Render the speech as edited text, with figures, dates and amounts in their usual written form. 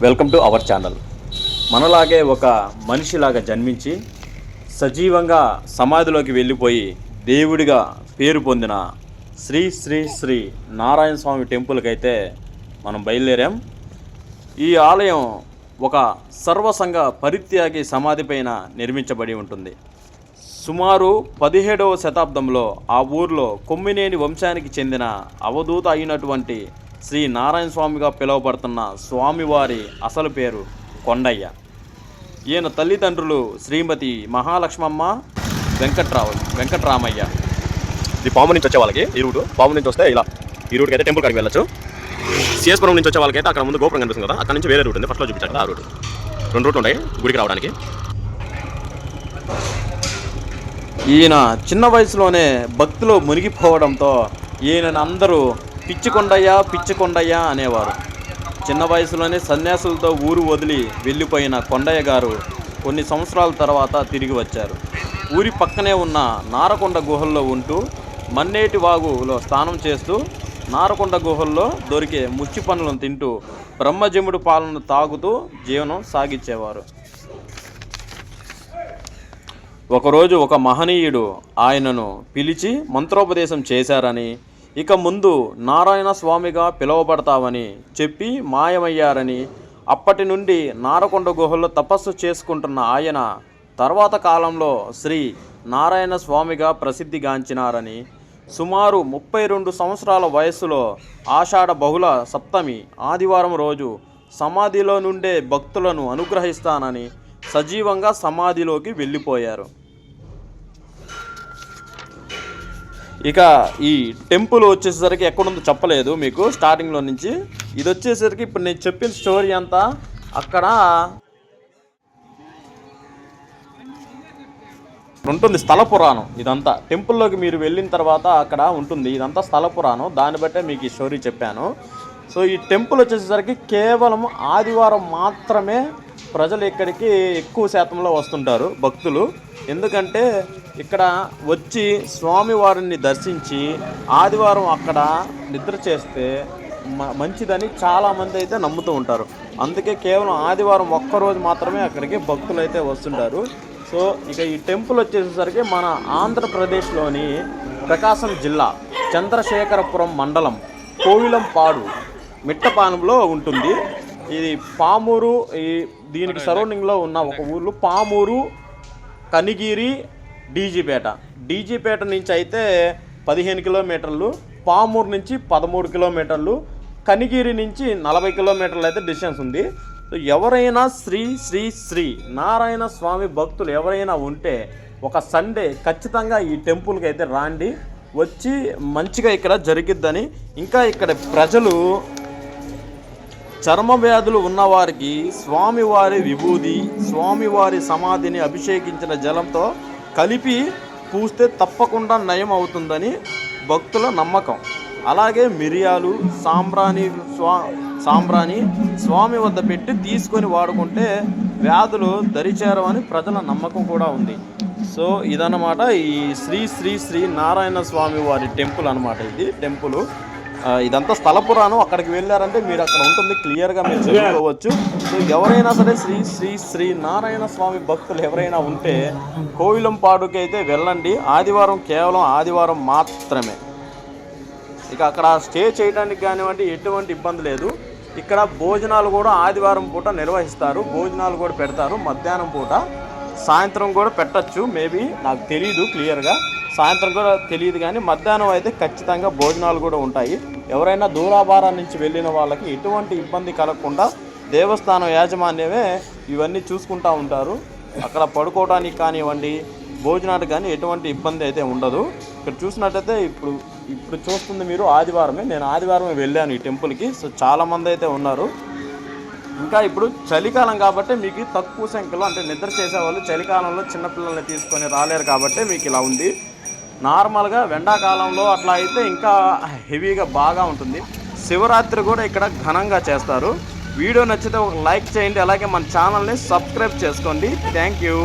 Welcome to our channel. మనలాగే ఒక మనిషిలాగా జన్మించి సజీవంగా సమాధిలోకి వెళ్ళిపోయి దేవుడిగా పేరు పొందిన శ్రీ శ్రీ శ్రీ నారాయణ స్వామి టెంపుల్కి అయితే మనం బయలుదేరాం. ఈ ఆలయం ఒక సర్వసంగ పరిత్యాగి సమాధి పైన నిర్మించబడి ఉంటుంది. సుమారు 17వ శతాబ్దంలో ఆ ఊర్లో కొమ్మినేని వంశానికి చెందిన అవధూత అయినటువంటి శ్రీ నారాయణ స్వామిగా పిలువబడుతున్న స్వామివారి అసలు పేరు కొండయ్య. ఈయన తల్లిదండ్రులు శ్రీమతి మహాలక్ష్మమ్మ, వెంకట్రామయ్య. ఇది పాము నుంచి వచ్చే వాళ్ళకి ఈ రూటు, పాము నుంచి వస్తే ఇలా ఈ రూట్కి అయితే టెంపుల్ కాడికి వెళ్ళచ్చు. సిఎస్పురం నుంచి వచ్చే వాళ్ళకైతే అక్కడ ముందు గోపురం కనిపిస్తుంది కదా, అక్కడ నుంచి వేరే రూట్ ఉంది, ఫస్ట్లో చూపించారు కదా ఆ రూట్. 2 రూట్లు ఉంటాయి గుడికి రావడానికి. ఈయన చిన్న వయసులోనే భక్తిలో మునిగిపోవడంతో ఈయనను అందరూ పిచ్చికొండయ్య అనేవారు. చిన్న వయసులోనే సన్యాసులతో ఊరు వదిలి వెళ్ళిపోయిన కొండయ్య గారు కొన్ని సంవత్సరాల తర్వాత తిరిగి వచ్చారు. ఊరి పక్కనే ఉన్న నారకొండ గుహల్లో ఉంటూ మన్నేటి వాగులో స్నానం చేస్తూ నారకొండ గుహల్లో దొరికే ముచ్చి పండ్లను తింటూ బ్రహ్మజముడు పాలను తాగుతూ జీవనం సాగించేవారు. ఒకరోజు ఒక మహనీయుడు ఆయనను పిలిచి మంత్రోపదేశం చేశారని, ఇక ముందు నారాయణ స్వామిగా పిలువబడతావని చెప్పి మాయమయ్యారని, అప్పటి నుండి నారకొండ గుహల్లో తపస్సు చేసుకుంటున్న ఆయన తర్వాత కాలంలో శ్రీ నారాయణ స్వామిగా ప్రసిద్ధిగాంచినారని, సుమారు 32 సంవత్సరాల వయస్సులో ఆషాఢ బహుళ సప్తమి ఆదివారం రోజు సమాధిలో నుండే భక్తులను అనుగ్రహిస్తానని సజీవంగా సమాధిలోకి వెళ్ళిపోయారు. ఇక ఈ టెంపుల్ వచ్చేసరికి ఎక్కడుందో చెప్పలేదు మీకు స్టార్టింగ్లో నుంచి. ఇది వచ్చేసరికి ఇప్పుడు నేను చెప్పిన స్టోరీ అంతా అక్కడ ఉంటుంది, స్థల పురాణం. ఇదంతా టెంపుల్లోకి మీరు వెళ్ళిన తర్వాత అక్కడ ఉంటుంది, ఇదంతా స్థల పురాణం. దాన్ని బట్టే మీకు ఈ స్టోరీ చెప్పాను. సో ఈ టెంపుల్ వచ్చేసరికి కేవలం ఆదివారం మాత్రమే ప్రజలు ఇక్కడికి ఎక్కువ శాతంలో వస్తుంటారు భక్తులు. ఎందుకంటే ఇక్కడ వచ్చి స్వామివారిని దర్శించి ఆదివారం అక్కడ నిద్ర చేస్తే మంచిదని చాలామంది అయితే నమ్ముతూ ఉంటారు. అందుకే కేవలం ఆదివారం ఒక్కరోజు మాత్రమే అక్కడికి భక్తులు అయితే వస్తుంటారు. సో ఇక ఈ టెంపుల్ వచ్చేసరికి మన ఆంధ్రప్రదేశ్లోని ప్రకాశం జిల్లా చంద్రశేఖరపురం మండలం కోవిలంపాడు మిట్టపాలెంలో ఉంటుంది. ఇది పామూరు, దీనికి సరౌండింగ్లో ఉన్న ఒక ఊర్లు పామూరు, కనిగిరి, డీజీపేట నుంచి అయితే 15 కిలోమీటర్లు, పామూరు నుంచి 13 కిలోమీటర్లు, కనిగిరి నుంచి 40 కిలోమీటర్లు అయితే డిస్టెన్స్ ఉంది. సో ఎవరైనా శ్రీ శ్రీ శ్రీ నారాయణ స్వామి భక్తులు ఎవరైనా ఉంటే ఒక సండే ఖచ్చితంగా ఈ టెంపుల్కి అయితే రాండి, వచ్చి మంచిగా ఇక్కడ జరిగిద్దని. ఇంకా ఇక్కడ ప్రజలు చర్మ వ్యాధులు ఉన్నవారికి స్వామివారి విభూది, స్వామివారి సమాధిని అభిషేకించిన జలంతో కలిపి పూస్తే తప్పకుండా నయం అవుతుందని భక్తుల నమ్మకం. అలాగే మిరియాలు, సాంబ్రాణి స్వామి వద్ద పెట్టి తీసుకొని వాడుకుంటే వ్యాధులు దరిచేరవని ప్రజల నమ్మకం కూడా ఉంది. సో ఇదన్నమాట ఈ శ్రీ శ్రీ శ్రీ నారాయణ స్వామి వారి టెంపుల్ అనమాట. ఇది టెంపుల్, ఇదంతా స్థల పురాణం. అక్కడికి వెళ్ళారంటే మీరు అక్కడ ఉంటుంది, క్లియర్గా మీరు చదువుకోవచ్చు. సో ఎవరైనా సరే శ్రీ శ్రీ శ్రీ నారాయణ స్వామి భక్తులు ఎవరైనా ఉంటే కోవిలంపాడుకి అయితే వెళ్ళండి. ఆదివారం, కేవలం ఆదివారం మాత్రమే. ఇక అక్కడ స్టే చేయడానికి కానివ్వండి ఎటువంటి ఇబ్బంది లేదు. ఇక్కడ భోజనాలు కూడా ఆదివారం పూట నిర్వహిస్తారు, భోజనాలు కూడా పెడతారు. మధ్యాహ్నం పూట, సాయంత్రం కూడా పెట్టచ్చు, మేబీ నాకు తెలీదు క్లియర్గా, సాయంత్రం కూడా తెలియదు. కానీ మధ్యాహ్నం అయితే ఖచ్చితంగా భోజనాలు కూడా ఉంటాయి. ఎవరైనా దూరాభారం నుంచి వెళ్ళిన వాళ్ళకి ఎటువంటి ఇబ్బంది కలగకుండా దేవస్థానం యాజమాన్యమే ఇవన్నీ చూసుకుంటూ ఉంటారు. అక్కడ పడుకోవడానికి కానివ్వండి, భోజనానికి కానీ ఎటువంటి ఇబ్బంది అయితే ఉండదు. ఇక్కడ చూసినట్టయితే ఇప్పుడు చూస్తుంది మీరు ఆదివారమే. నేను ఆదివారమే వెళ్ళాను ఈ టెంపుల్కి. సో చాలామంది అయితే ఉన్నారు. ఇంకా ఇప్పుడు చలికాలం కాబట్టి మీకు తక్కువ సంఖ్యలో, అంటే నిద్ర చేసేవాళ్ళు చలికాలంలో చిన్నపిల్లల్ని తీసుకొని రాలేరు కాబట్టి మీకు ఇలా ఉంది. నార్మల్గా ఎండాకాలంలో అట్లా అయితే ఇంకా హెవీగా బాగా ఉంటుంది. శివరాత్రి కూడా ఇక్కడ ఘనంగా చేస్తారు. వీడియో నచ్చితే ఒక లైక్ చేయండి, అలాగే మన ఛానల్ని సబ్స్క్రైబ్ చేసుకోండి. Thank you.